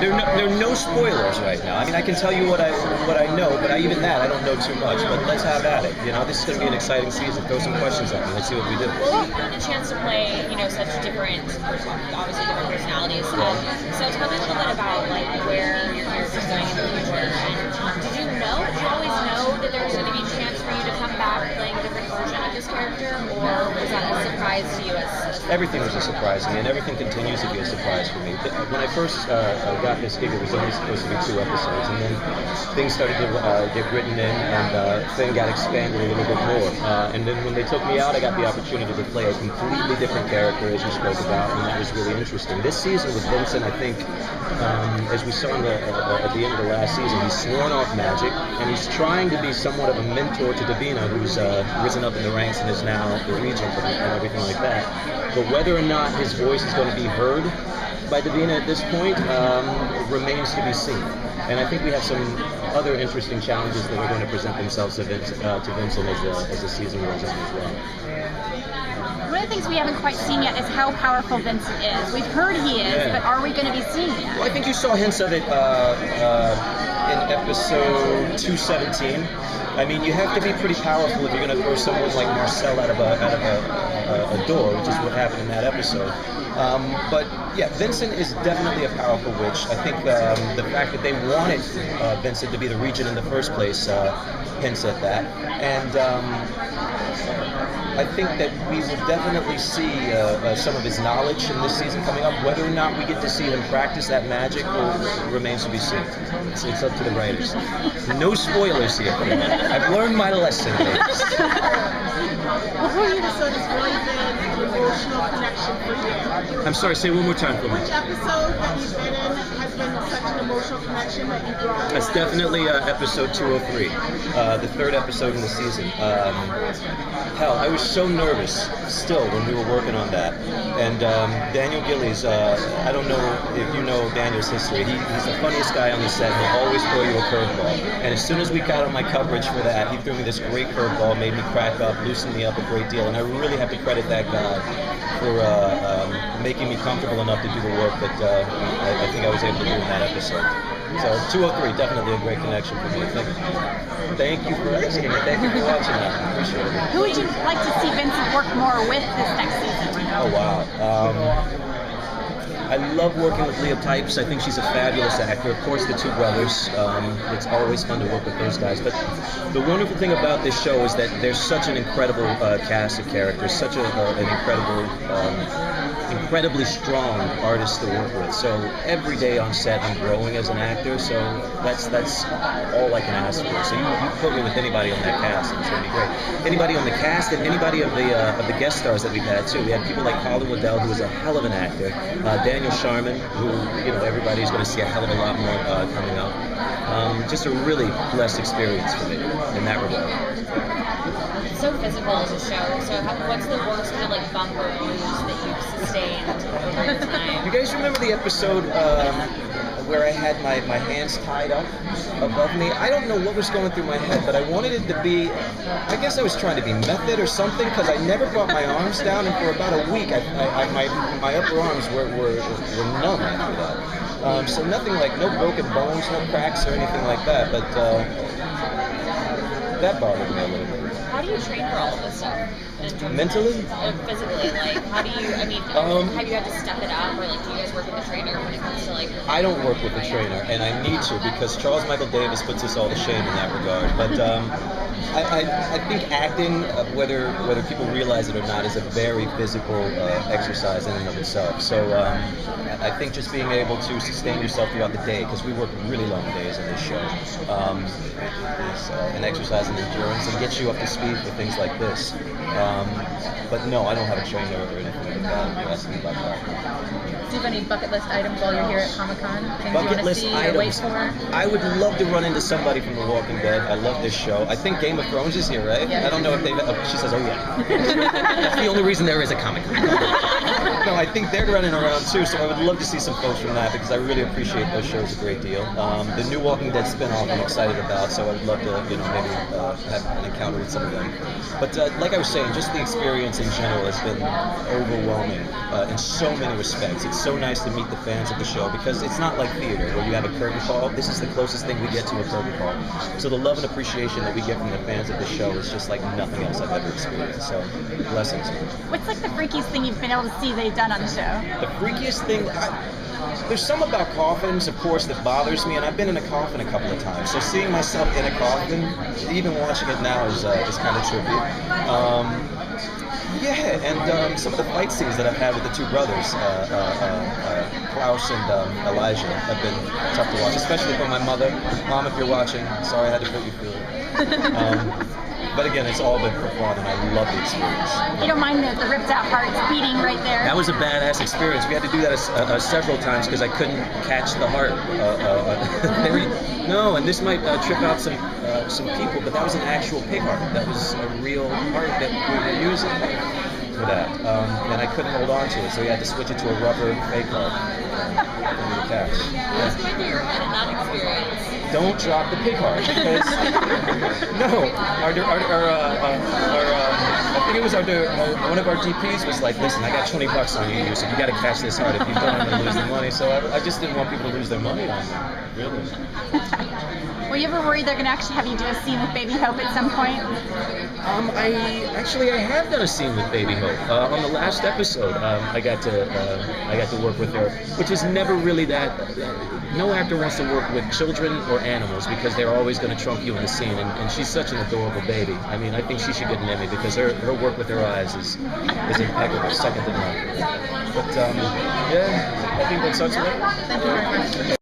there are no spoilers right now. I mean, I can tell you what I know, but even that I don't know too much. But let's have at it. You know, this is going to be an exciting season. Throw some questions at me. Let's see what we do. Well, you've gotten a chance to play, such different, obviously different personalities. So tell me a little bit about where your character's going in the future. And did you always know that there was going to be a chance for you to come back playing a different version of this character, or was that a surprise to you? Everything was a surprise to me, and everything continues to be a surprise for me. When I first got this gig, it was only supposed to be 2 episodes, and then things started to get written in, and things got expanded a little bit more. And then when they took me out, I got the opportunity to play a completely different character, as you spoke about, and that was really interesting. This season with Vincent, I think, as we saw at the end of the last season, he's sworn off magic, and he's trying to be somewhat of a mentor to Davina, who's risen up in the ranks and is now the regent and everything like that. But whether or not his voice is going to be heard by Davina at this point remains to be seen. And I think we have some other interesting challenges that are going to present themselves to Vincent as the season goes on as well. One of the things we haven't quite seen yet is how powerful Vincent is. We've heard he is, but are we going to be seeing that? Well, I think you saw hints of it in episode 217. I mean, you have to be pretty powerful if you're going to throw someone like Marcel out of a door, which is what happened in that episode. But yeah, Vincent is definitely a powerful witch. I think the fact that they wanted Vincent to be the regent in the first place hints at that. And I think that we will definitely see some of his knowledge in this season coming up. Whether or not we get to see him practice that magic remains to be seen. It's up to the writers. No spoilers here. I've learned my lesson, ladies. Before you episode has really been an emotional connection for you. I'm sorry, say one more time for me. Which episode that you've been in has been such an emotional connection that you brought? That's definitely episode 203, the 3rd episode in the season. Hell, I was so nervous still when we were working on that. And Daniel Gillies, I don't know if you know Daniel's history. He's the funniest guy on the set. He'll always throw you a curveball. And as soon as we got on my coverage for that, he threw me this great curveball, made me crack up, loosened me up a great deal. And I really have to credit that guy for making me comfortable enough to do the work that I think I was able to do in that episode. So 203, definitely a great connection for me. Thank you for listening, and thank you for watching that. I appreciate it. Who would you like to see Vincent work more with this next season? Oh, wow. I love working with Leah Types. I think she's a fabulous actor. Of course, the 2 brothers. It's always fun to work with those guys. But the wonderful thing about this show is that there's such an incredible cast of characters, such an incredibly strong artist to work with. So every day on set, I'm growing as an actor. So that's all I can ask for. So you put me with anybody on that cast, and it's going to be great. Anybody on the cast, and anybody of the guest stars that we've had too. We had people like Colin Waddell, who is a hell of an actor. Daniel Sharman, who everybody's going to see a hell of a lot more coming up. Just a really blessed experience for me in that regard. It's so physical as a show. So what's the worst kind of bump or bruise that you've sustained over time? You guys remember the episode where I had my hands tied up above me? I don't know what was going through my head, but I wanted it to be, I guess I was trying to be method or something, because I never brought my arms down, and for about a week, my upper arms were numb after that. So nothing no broken bones, no cracks or anything like that, but that bothered me a little bit. How do you train for all of this stuff? Mentally? Physically, how do you, have you had to step it up, or do you guys work with a trainer when it comes to I don't work with a trainer, and I need to, because Charles Michael Davis puts us all to shame in that regard. But I think acting, whether people realize it or not, is a very physical exercise in and of itself. So I think just being able to sustain yourself throughout the day, because we work really long days on this show, is an exercise in endurance and gets you up to speed for things like this. But no, I don't have a trainer or anything like that. You're asking about that. Do you have any bucket list items while you're here at Comic-Con? Things Bucket you want to list see items. or wait for? I would love to run into somebody from The Walking Dead. I love this show. I think Game of Thrones is here, right? Yeah. I don't know if they've... she says, oh yeah. That's the only reason there is a Comic-Con. know, I think they're running around too, so I would love to see some folks from that because I really appreciate those shows a great deal. The new Walking Dead spinoff I'm excited about, so I'd love to, maybe have an encounter with some of them. But like I was saying, just the experience in general has been overwhelming in so many respects. It's so nice to meet the fans of the show because it's not like theater where you have a curtain call. This is the closest thing we get to a curtain call. So the love and appreciation that we get from the fans of the show is just like nothing else I've ever experienced. So blessings. What's like the freakiest thing you've been able to see they've done on the show? The freakiest thing, there's some about coffins, of course, that bothers me, and I've been in a coffin a couple of times. So seeing myself in a coffin, even watching it now, is kind of trippy. And some of the fight scenes that I've had with the two brothers, Klaus and Elijah, have been tough to watch, especially for my mother. Mom, if you're watching, sorry I had to put you through it. But again, it's all been for fun, and I love the experience. You don't mind the ripped out hearts beating right there? That was a badass experience. We had to do that several times because I couldn't catch the heart. No, and this might trip out some people, but that was an actual pig heart. That was a real heart that we were using for that. And I couldn't hold on to it, so we had to switch it to a rubber fake heart for me to catch. What's going through your head in that experience? Don't drop the pig heart because I think it was one of our DPs was like, listen, I got $20 on you, Yusuf. You got to catch this heart. If you don't, I'm going to lose the money. So I just didn't want people to lose their money on me, really. Were you ever worried they're going to actually have you do a scene with Baby Hope at some point? I have done a scene with Baby Hope on the last episode. I got to work with her, which is never really that. No actor wants to work with children or animals because they're always going to trump you in the scene, and she's such an adorable baby. I mean, I think she should get an Emmy because her work with her eyes is impeccable, second to none. But I think that sucks. Thank you very much.